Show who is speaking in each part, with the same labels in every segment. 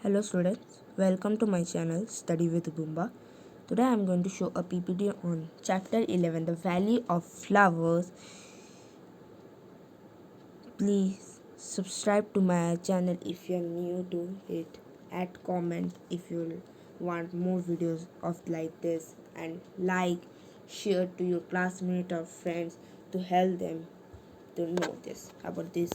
Speaker 1: Hello students, welcome to my channel Study with Boomba. Today I am going to show a PPT on chapter 11, the value of flowers. Please subscribe to my channel if you are new to it. Add comment if you want more videos of like this, and like, share to your classmates or friends to help them to know this about this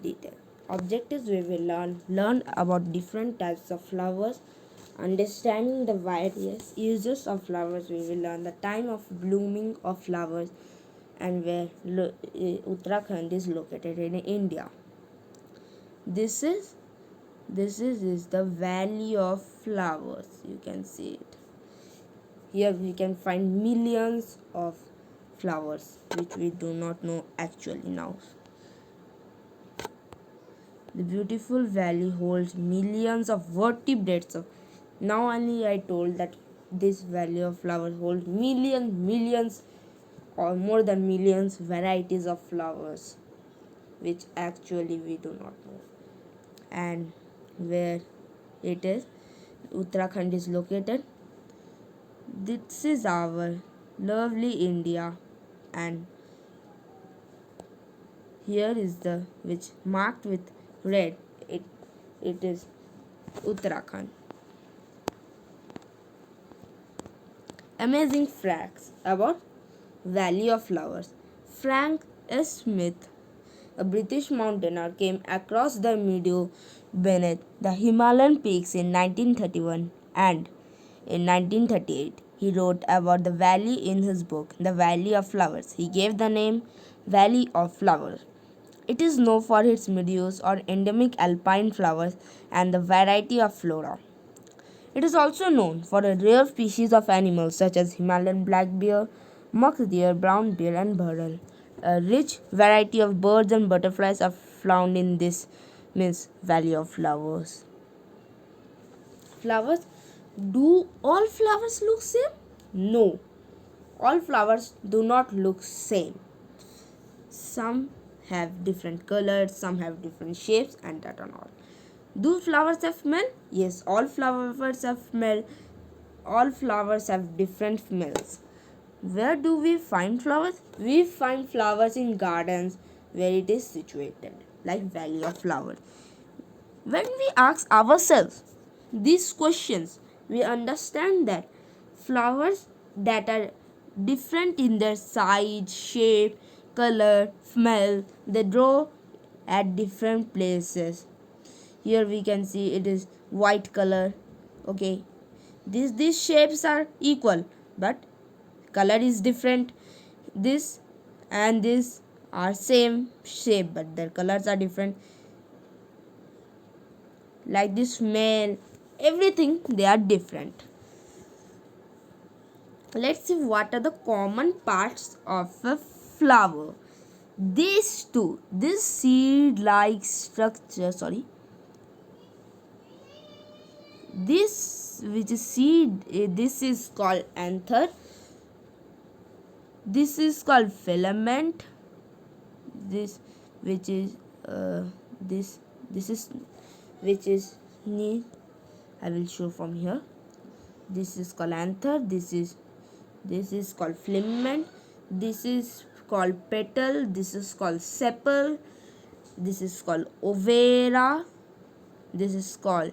Speaker 1: detail. Objectives: we will learn about different types of flowers, understanding the various uses of flowers. We will learn the time of blooming of flowers and where Uttarakhand is located in India. This is the valley of flowers. You can see it. Here we can find millions of flowers which we do not know actually now. The beautiful valley holds millions of vertebrates. Now only I told that this valley of flowers holds millions or more than millions varieties of flowers which actually we do not know. And where it is, Uttarakhand is located. This is our lovely India, and here is the which marked with red. It is Uttarakhand. Amazing facts about Valley of Flowers. Frank S. Smith, a British mountaineer, came across the meadow beneath the Himalayan peaks in 1931, and in 1938 he wrote about the valley in his book The Valley of Flowers. He gave the name Valley of Flowers. It is known for its meadows or endemic alpine flowers and the variety of flora. It is also known for a rare species of animals such as Himalayan black bear, musk deer, brown bear, and burrell. A rich variety of birds and butterflies are found in this Valley of Flowers. Flowers. Do all flowers look same? No. All flowers do not look same. Some have different colors, some have different shapes, and that and all. Do flowers have smell? Yes, all flowers have smell. All flowers have different smells. Where do we find flowers? We find flowers in gardens where it is situated, like Valley of Flowers. When we ask ourselves these questions, we understand that flowers that are different in their size, shape, color, smell, they grow at different places. Here we can see it is white color. Okay, these shapes are equal, but color is different. This and this are same shape, but their colors are different. Like this smell, everything they are different. Let's see what are the common parts of a flower. These two, this seed like structure, this which is seed, this is called anther, this is called filament, this which is this is which is knee. I will show from here. This is called anther, this is called filament, this is called petal, this is called sepal, this is called overa, this is called,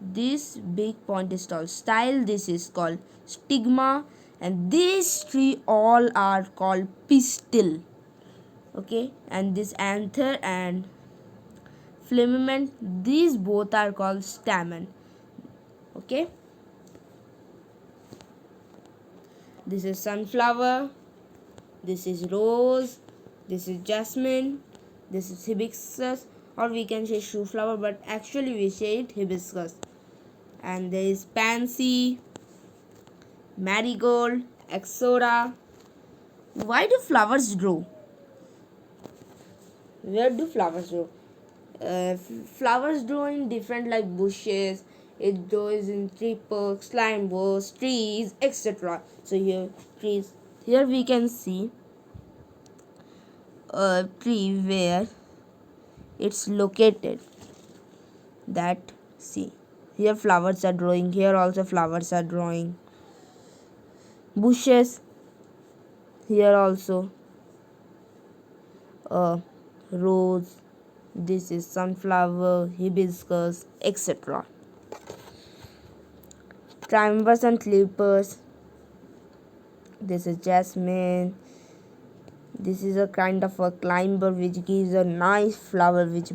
Speaker 1: this big point is called style, this is called stigma, and these three all are called pistil. Okay, and this anther and filament, these both are called stamen. Okay, this is sunflower, this is rose, this is jasmine, this is hibiscus, or we can say shoe flower, but actually we say it hibiscus. And there is pansy, marigold, exora. Why do flowers grow? Where do flowers grow? Flowers grow in different like bushes. It grows in tree parks, lime boughs, trees, etc. So here trees. Here we can see a tree where it's located. That see. Here flowers are growing. Here also flowers are growing. Bushes. Here also rose. This is sunflower, hibiscus, etc. Climbers and clippers. This is jasmine. This is a kind of a climber which gives a nice flower which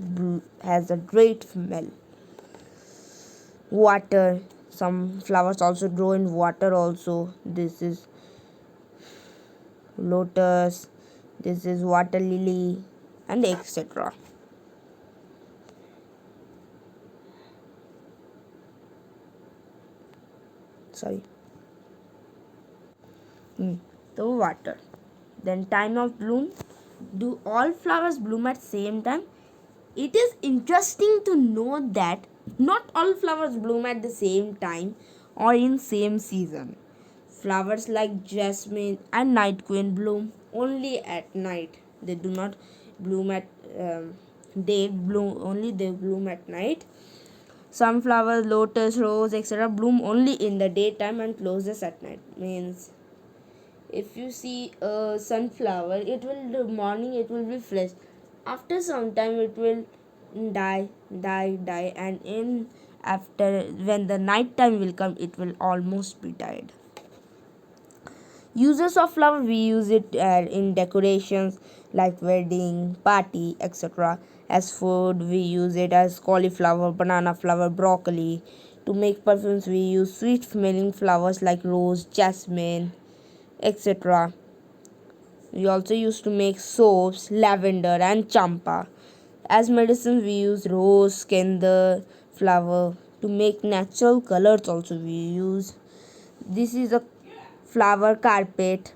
Speaker 1: has a great smell. Water. Some flowers also grow in water also. This is lotus. This is water lily and etc. Sorry. So water. Then time of bloom. Do all flowers bloom at same time? It is interesting to know that not all flowers bloom at the same time or in same season. Flowers like jasmine and night queen bloom only at night. They do not bloom at day. They bloom at night. Some flowers, lotus, rose, etc., bloom only in the daytime and closes at night. Means if you see a sunflower, it will in the morning it will be fresh. After some time it will die, and in after when the night time will come, it will almost be died. Uses of flower, we use it in decorations like wedding, party, etc. As food, we use it as cauliflower, banana flower, broccoli. To make perfumes, we use sweet smelling flowers like rose, jasmine, etc. We also used to make soaps, lavender and champa. As medicines, we use rose, kender, flower. To make natural colors also we use. This is a flower carpet.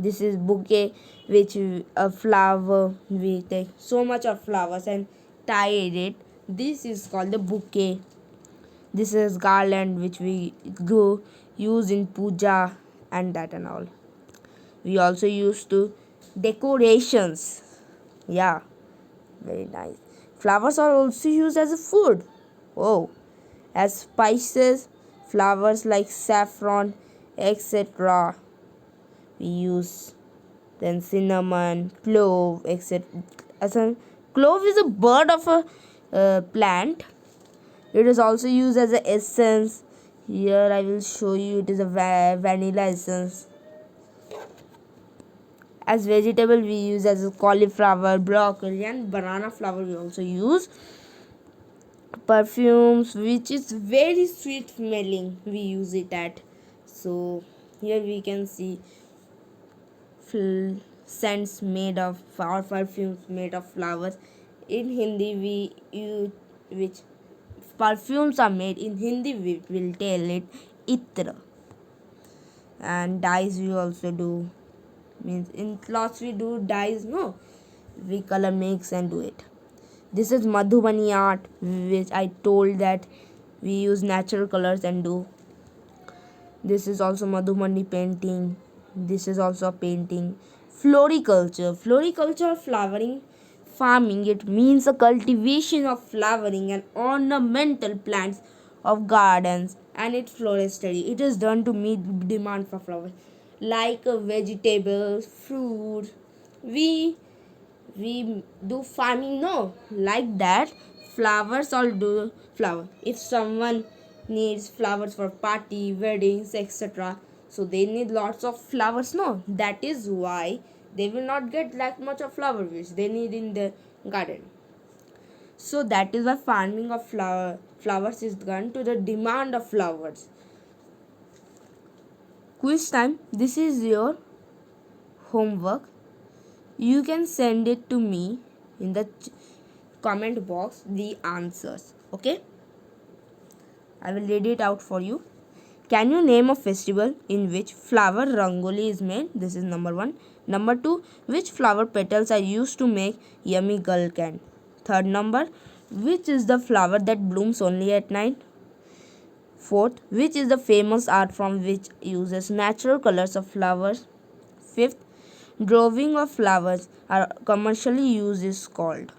Speaker 1: This is bouquet, which a flower we take so much of flowers and tie it. This is called the bouquet. This is garland which we go use in puja and that and all. We also used to decorations. Yeah, very nice. Flowers are also used as a food. Oh, as spices, flowers like saffron, etc. We use. Then cinnamon, clove, etc. As a clove is a bird of a plant. It is also used as an essence. Here I will show you. It is a vanilla essence. As vegetable we use as a cauliflower, broccoli and banana flower we also use. Perfumes, which is very sweet smelling, we use it at. So here we can see scents made of, or perfumes made of flowers. In Hindi we use, which perfumes are made in Hindi we will tell it itra. And dyes we also do. Means in clothes we do dyes, no, we color mix and do it. This is Madhubani art, which I told that we use natural colors and do. This is also Madhubani painting. This is also a painting. Floriculture. Floriculture, flowering farming. It means a cultivation of flowering and ornamental plants of gardens and its floristry. It is done to meet demand for flowers like vegetables, fruit. We do farming, no, like that. Flowers all do flower. If someone needs flowers for party, weddings, etc., so they need lots of flowers, no, that is why they will not get that much of flower which they need in the garden. So that is why farming of flowers is done to the demand of flowers. Quiz time. This is your homework. You can send it to me in the comment box, the answers. Okay, I will read it out for you. Can you name a festival in which flower rangoli is made? This is number 1. Number 2, which flower petals are used to make yummy gulkan? Third number, which is the flower that blooms only at night? Fourth, which is the famous art form which uses natural colors of flowers? Fifth, drawing of flowers are commercially used is called.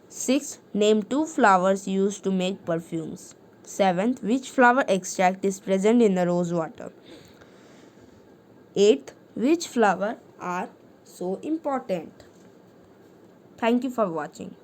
Speaker 1: Sixth, name 2 flowers used to make perfumes. 7th, which flower extract is present in the rose water? 8th, which flower are so important? Thank you for watching.